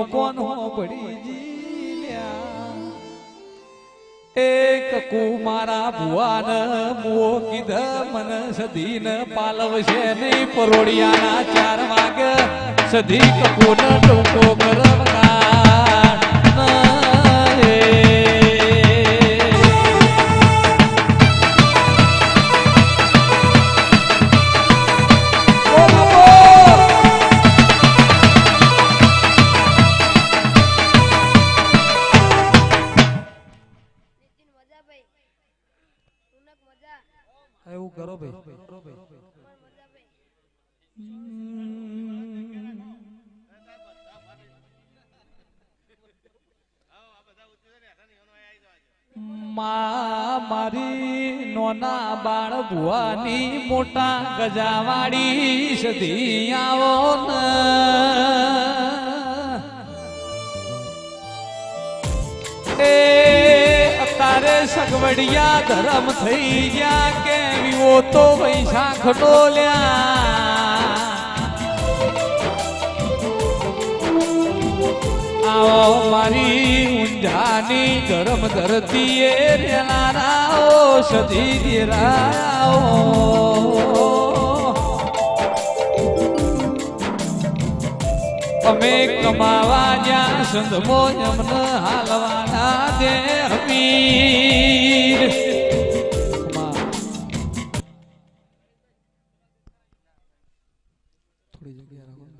કોણ પડી જીલ્યા એક કુમારા ભુવાન મુઓ કીધા મન સધીન પાલવશે નહીં પરોડિયાના 4 વાગે સધી કપૂર ટૂંકો કરવા એવું કરો ભાઈ મારી નોના બાળ ભુવાની મોટા ગજાવાડી સધી આવો ને તારે સગવડિયા ધરમ થઈ ગયા કે વિવો તો વૈશાખ ડોલ્યા આવો મારી ઊંઝાની ધરમ ધરતી એ રેલારાઓ સધી દેરાઓ અમે કમાવા જ્યાં સંધમો જમન હાલવાના દે હમીર થોડી જગ્યા રાખો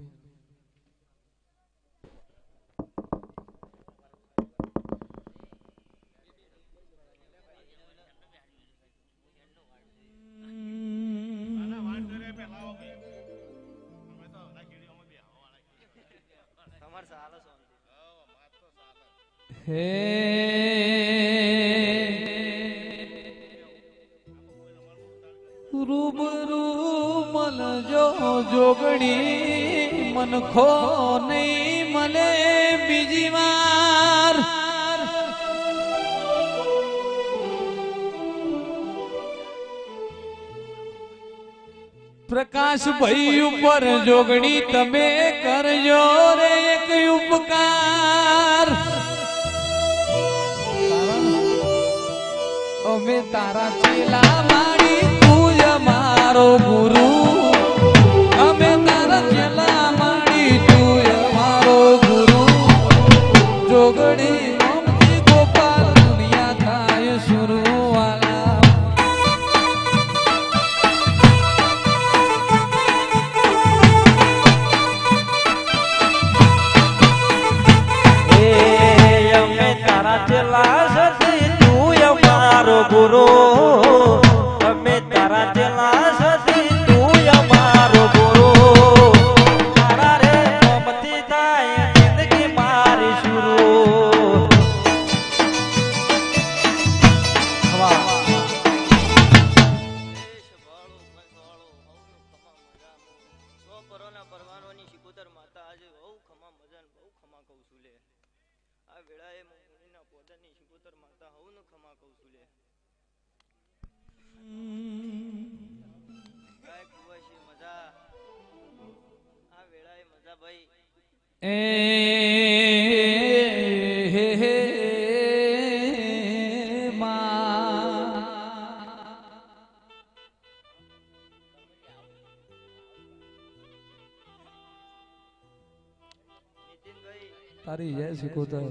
હે રૂબરૂ મલજો જોગણી મનખો નહીં મળે બીજી વાર પ્રકાશ ભાઈ ઉપર જોગણી તમે કરજો રે એક ઉપકાર અમે તારા ચેલા માડી તું અમારો ગુરુ અમે તારા ચેલા માડી તું અમારો ગુરુ જોગણી મમતી ગોપાલ દુનિયા થાય શુરુ વાલા અમે તારા ચેલા ગુરુ અમે તારા ચેલા સતી તું અમારો ગુરુ તારા રે મમતી થાય જિંદગી મારી શુરુ પરવાનોની શિકોતર માતા આજે બહુ ખમા મજાન બહુ ખમા કહું છું લે આ વેળાએ મુનિના પોતાની શિકોતર માતા હવ ન ખમા કહું છું લે મજા આ વેળાએ મજા ભાઈ હે હે તારી જય શિકોતર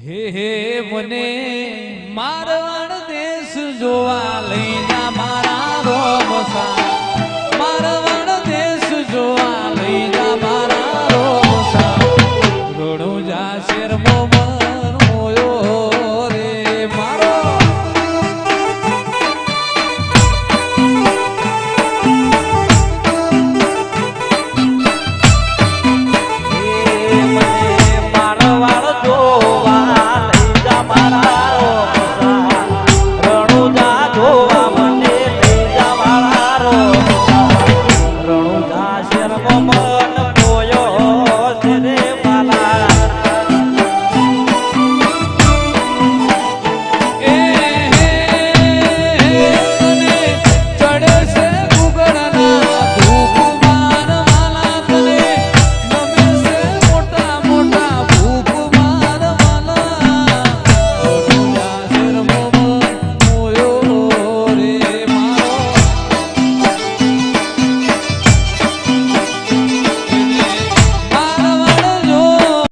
હે હે મને મારવાડ દેશ જોવા લઈ જા મારા રોમ સા